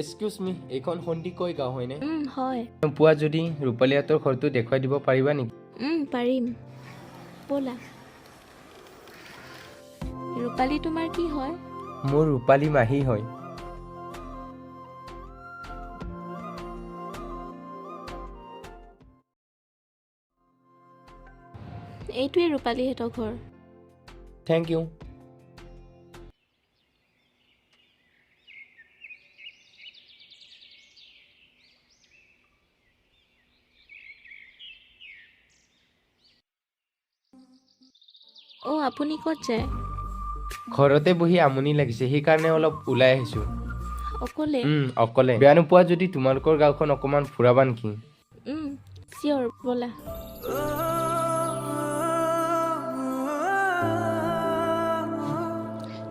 Excuse মি, এইখন সন্দিকৈ গাঁও হয়নে? হয়। পুৱা যদি ৰূপালীহঁতৰ ঘৰটো দেখুৱাই দিব পাৰিবা নেকি? পাৰিম, ব'লা। ৰূপালী তোমাৰ কি হয়? মোৰ ৰূপালী মাহী হয়। এইটোৱে ৰূপালীহঁতৰ ঘৰ। Thank you. আপুনি ক'ত যায়? ঘৰতে বহি আমনি লাগিছে, সেইকাৰণে অলপ ওলাই আহিছো। অকলে? অকলে। বেয়া নোপোৱা যদি তোমালোকৰ গাঁওখন অকমান ফুৰাবা নেকি? চিয়ৰ, ব'লা।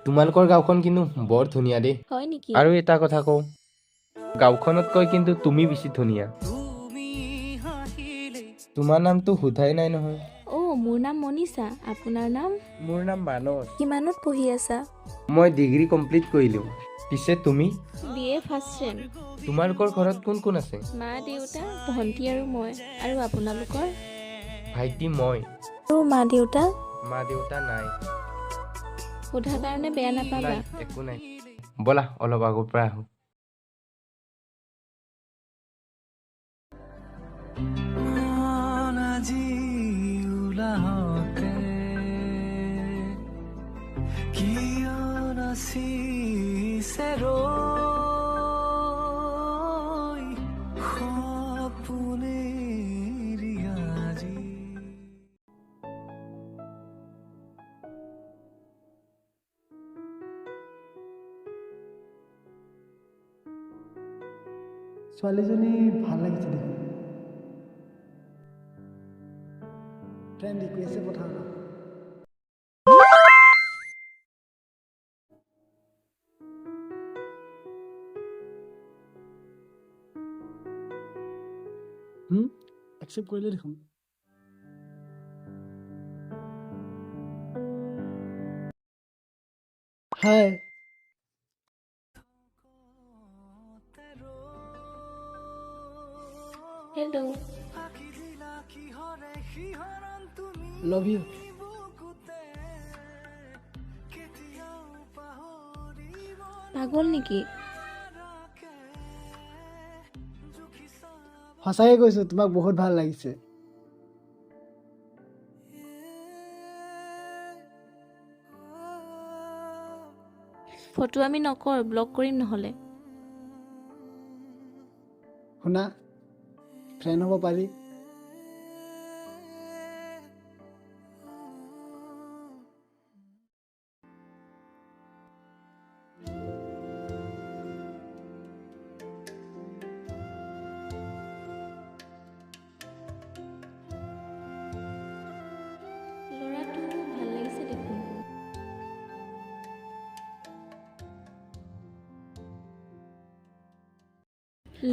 তোমালোকৰ গাঁওখন কিন্তু বৰ ধুনীয়া দেই। হয় নেকি? আৰু এটা কথা কওঁ, গাঁওখনতকৈ কিন্তু তুমি বেছি ধুনীয়া। তোমাৰ নামটো সোধাই নাই নহয়। মোৰ নাম মনীষা। আপোনাৰ নাম? মোৰ নাম মানস। কিমানত পঢ়ি আছা? মই ডিগ্ৰী কমপ্লিট কৰিলোঁ। পিছে তুমি? BA first sem. তোমালোকৰ ঘৰত কোন কোন আছে? মা, দেউতা, ভণ্টি আৰু মই। আৰু আপোনালোকৰ? ভাইটি, মই। আৰু মা দেউতা? মা দেউতা নাই। সোধাৰ কাৰণে বেয়া নাপাবা। একো নাই, ব'লা অলপ আগৰ পৰা আহোঁ। ছোৱালীজনী ভাল লাগিছে দেখোন। ফ্ৰেণ্ড ৰিকুৱেষ্ট পঠাও না। একচেপ্ট কৰিলে দেখোন। হাই। হেল্ল'। Love you. পাগল নেকি? সঁচাকে কৈছো, তোমাক বহুত ভাল লাগিছে। ফটো আমি নকৰ, ব্লক কৰিম নহ'লে। শুনা, ফ্ৰেণ্ড হ'ব পাৰি। ল'ৰাটো ভাল লাগিছে দেখোন।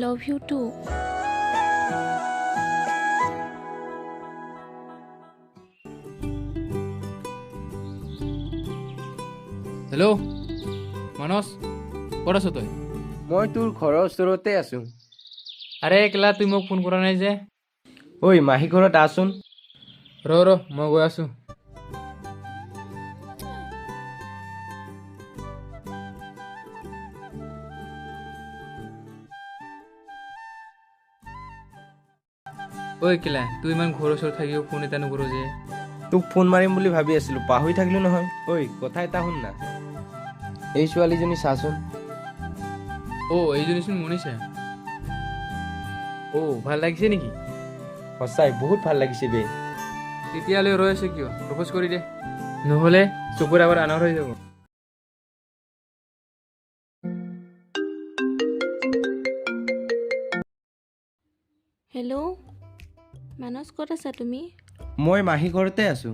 Love you too. Hello' Manas, ক'ত আছ তই? মই তোৰ ঘৰৰ ওচৰতে আছো। আৰে কেলা, তুই মোক ফোন কৰা নাই যে? ঐ, মাহী ঘৰত আহচোন। ৰ মই গৈ আছো। ঐ কেলা, তুই ইমান ঘৰৰ ওচৰত থাকিও ফোন এটা নকৰ যে? তোক ফোন মাৰিম বুলি ভাবি আছিলো, পাহৰি থাকিলো নহয়। ঐ, কথা এটা শুন না। এই ছোৱালীজনী চাচোন। এইজনীচোন মনীষা। ভাল লাগিছে নেকি? সঁচাই বহুত ভাল লাগিছে বে। তেতিয়ালৈ ৰৈ আছে কিয়? প্ৰপ'জ কৰি দে, নহ'লে চকুৰ আগত আনৰ হৈ যাব। হেল্ল', মানস ক'ত আছা তুমি? মই মাহী ঘৰতে আছো।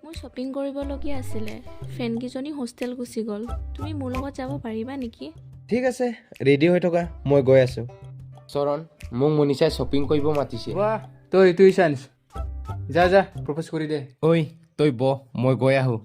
মোৰ শ্বপিং কৰিবলগীয়া আছিলে। ফ্ৰেণ্ডকেইজনী হোষ্টেল গুচি গ'ল। তুমি মোৰ লগত যাব পাৰিবা নেকি? ঠিক আছে, ৰেডি হৈ থকা, মই গৈ আছো। চৰণ, মোক মনীষাই শ্বপিং কৰিব মাতিছে। বাহ, তই এইটোই চান্স। যা যা, প্ৰপ'জ কৰি দে। ঐ, তই বহ, মই গৈ আহো।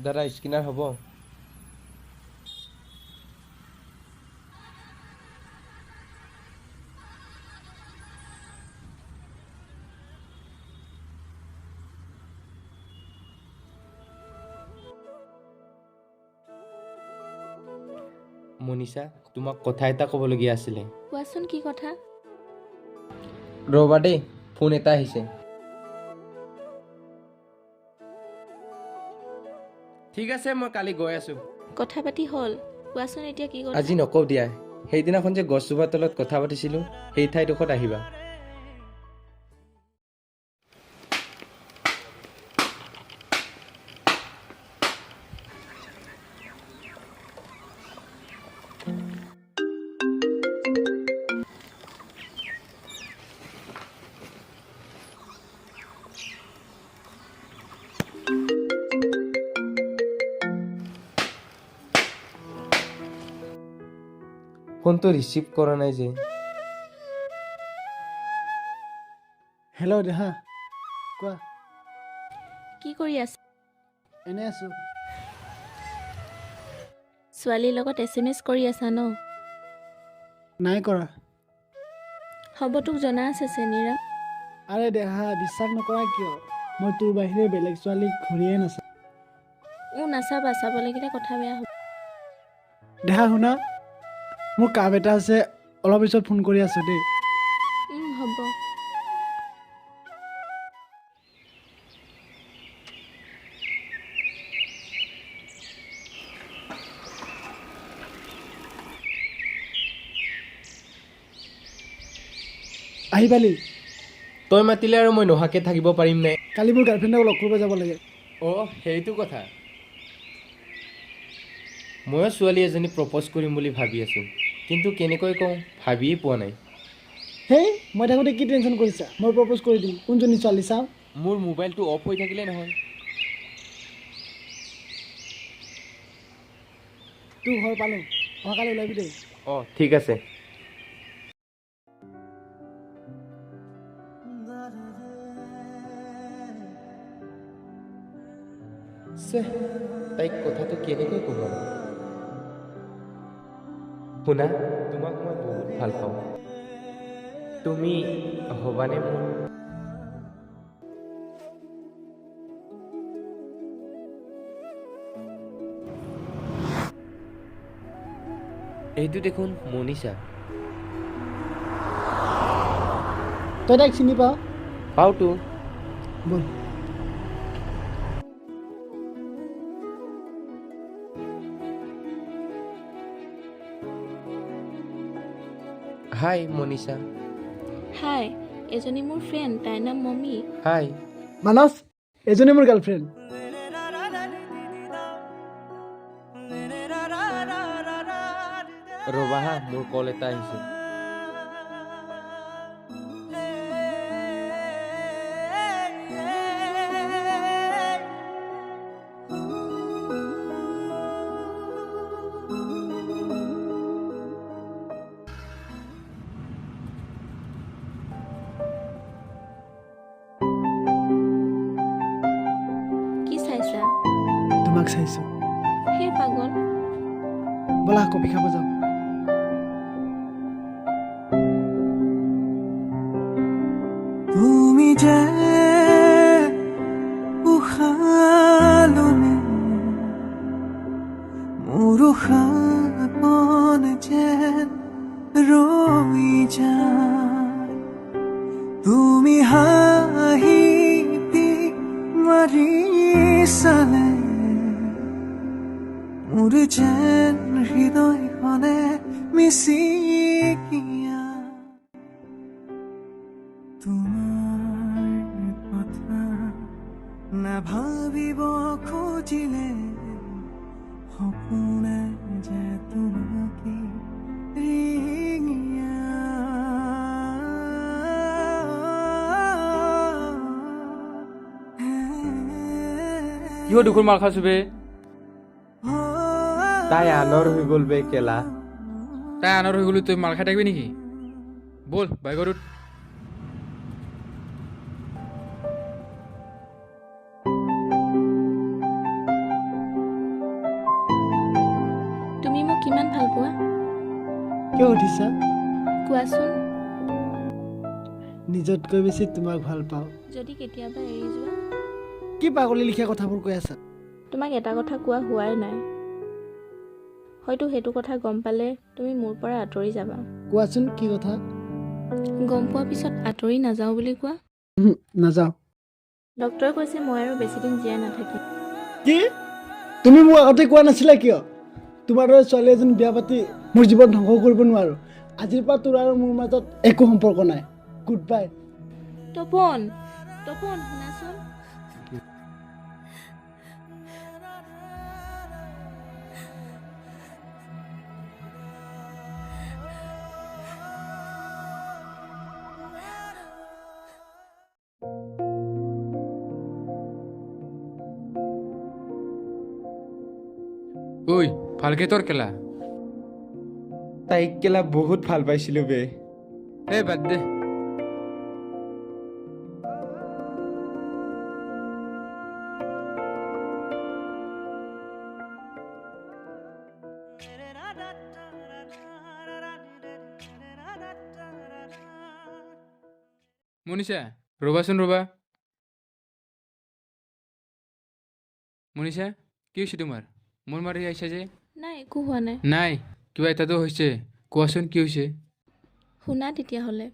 দাদা স্কিনাৰ হ'ব? মনীষা, তোমাক কথা এটা ক'বলগীয়া আছিলে। কোৱাচোন কি কথা? ৰ'বা দেই, ফোন এটা আহিছে। ঠিক আছে, মই কালি গৈ আছো। কথা পাতি হ'ল? কোৱাচোন এতিয়া কি কথা? আজি নকওঁ দিয়া। সেইদিনাখন যে গছজোপাৰ তলত কথা পাতিছিলো, সেই ঠাইডোখৰত আহিবা। ফোনটো ৰিচিভ কৰা নাই যে। হেল্ল' দেহা, কোৱা। কি কৰি আছা? এনে আছো। ছোৱালীৰ লগত SMS কৰি আছা ন? নাই কৰা। হ'ব, তোক জনা আছে চেনীৰা। আৰে দেহা, বিশ্বাস নকৰা কিয়? মই তোৰ বাহিৰে বেলেগ ছোৱালীক ঘূৰিয়ে নাচাওঁ। নাচাবা, চাব লাগিলে কথা বেয়া হ'ব। দেহা শুনা, মোৰ কাম এটা আছে, অলপ পিছত ফোন কৰি আছো দেই। হ'ব। আহি পালি? তই মাতিলে আৰু মই নোহাকে থাকিব পাৰিম নে? কালি মোৰ গাৰ্লফ্ৰেণ্ডক লগ কৰিব যাব লাগে। সেইটো কথা। ময়ো ছোৱালী এজনী প্ৰপ'জ কৰিম বুলি ভাবি আছো, কিন্তু কেনেকৈ কওঁ ভাবিয়ে পোৱা নাই। হেই, মই থাকোঁতে কি টেনশ্যন কৰিছা? মই প্ৰপ'জ কৰি দিম। কোনজনী ছোৱালী চাওঁ? মোৰ মোবাইলটো অফ হৈ থাকিলে নহয়। তোৰ ঘৰ পালোঁ, অহাকালি ওলাবি দেই। ঠিক আছে। তাইক কথাটো কেনেকৈ ক'ম? শুনা, তোমাক মই বহুত ভাল পাওঁ। তুমি হ'বানে মোৰ? এইটো দেখোন মনীষা। তই তাইক চিনি পাৱ? পাওঁতো। বল। হাই মনীষা। হাই, এজনী মোৰ ফ্ৰেণ্ড, তাইৰ নাম মমি। হাই। মানস, এজনী মোৰ গাৰ্লফ্ৰেণ্ড। ৰ'বা হা, মোৰ কল এটা আহিছে। কি চাইছা? তোমাক চাইছো। সেই পাগল। ব'লা কফি খাব যাওঁ। তুমি যে উশালনে মোৰ উশাহন যেন ৰৈ যায়। তুমি হাঁহি মাৰি চালে মোৰ যেন হৃদয়খনে মিচিকিয়া। তোমাৰ কথা নাভাবিব খুজিলে সপোনে যে তোমাকে ৰিঙিয়া। কিহৰ দুখৰ মাল খাইছো বে? তাই আনৰ হৈ গ'ল বে কেলা। তাই আনৰ হৈ গ'লো, তই মাল খাই থাকিবি নেকি? ব'ল বাইকত উঠ। কোৱা কিয় সুধিছা? কোৱাচোন। নিজতকৈ বেছি তোমাক ভাল পাওঁ। যদি কেতিয়াবা এৰি যোৱা? কি পাগলী লিখীয়া কথাবোৰ কৈ আছা? তোমাক এটা কথা কোৱা হোৱাই নাই। হয়তো সেইটো কথা গম পালে তুমি মোৰ পৰা আঁতৰি যাবা। কোৱাচোন কি কথা? গম পোৱাৰ পিছত আঁতৰি নাযাওঁ বুলি কোৱা। নাযাওঁ। ডক্টৰে কৈছে মই আৰু বেছিদিন জীয়াই নাথাকিম। কি? তুমি মোক আগতে কোৱা নাছিলা কিয়? তোমাৰ দৰে ছোৱালী এজনী বিয়া পাতি মোৰ জীৱন ধ্বংস কৰিব নোৱাৰো। আজিৰ পৰা তোৰ আৰু মোৰ মাজত একো সম্পৰ্ক নাই। Good bye. তপন, তপন শুনাচোন। ঐ ভালকে তোৰ কেলা। তাইক কেলা বহুত ভাল পাইছিলো বে। এই বাদ দে। মনীষা ৰ'বাচোন ৰ'বা। মনীষা কি হৈছে তোমাৰ? মোৰ মাৰি আহিছা যে? নাই একো হোৱা নাই। নাই কিবা এটাতো হৈছে, কোৱাচোন কি হৈছে? শুনা তেতিয়াহ'লে।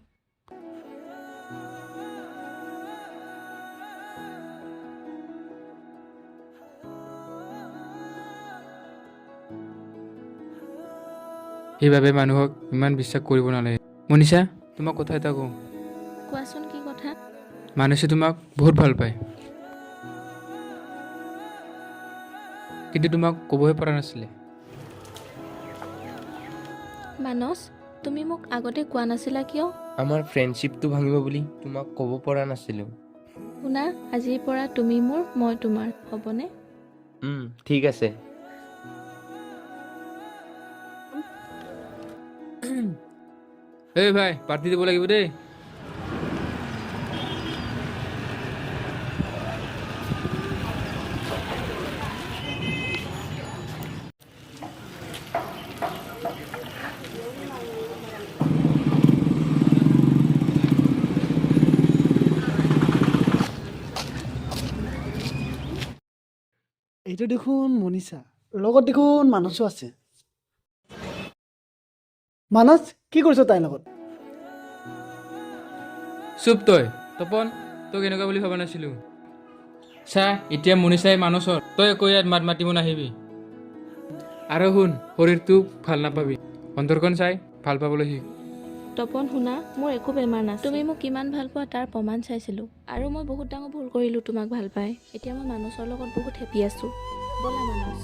সেইবাবে মানুহক ইমান বিশ্বাস কৰিব নালাগে। মনীষা তোমাক কথা এটা কওঁ। কোৱাচোন কি কথা? মানুহে তোমাক বহুত ভাল পায়, কিন্তু তোমাক ক'বহে পৰা নাছিলে। মানস, তুমি মোক আগতে কোৱা নাছিলা কিয়? আমাৰ ফ্ৰেণ্ডশ্বিপটো ভাঙিব বুলি তোমাক ক'ব পৰা নাছিলো। শুনা, আজিৰ পৰা তুমি মোৰ, মই তোমাৰ, হ'বনে? ঠিক আছে। এই ভাই পাৰ্টি দিব লাগিব দেই। এইটো দেখোন মনীষা, লগত দেখোন মানসো আছে। মানস কি কৰিছ তাইৰ লগত? চুপ তই। তপন তই এনেকুৱা বুলি ভবা নাছিলো। চা এতিয়া মনীষাই মানসৰ, তই একো ইয়াত মাত মাতিব নাহিবি। আৰু শুন, শৰীৰটো ভাল নাপাবি, অন্তৰখন চাই ভাল পাবলৈ শিক। তপন শুনা, মোৰ একো বেমাৰ নাই। তুমি মোক কিমান ভাল পোৱা তাৰ প্ৰমাণ চাইছিলোঁ। আৰু মই বহুত ডাঙৰ ভুল কৰিলোঁ তোমাক ভাল পাই। এতিয়া মই মানসৰ লগত বহুত হেপী আছোঁ। ব'লা মানস।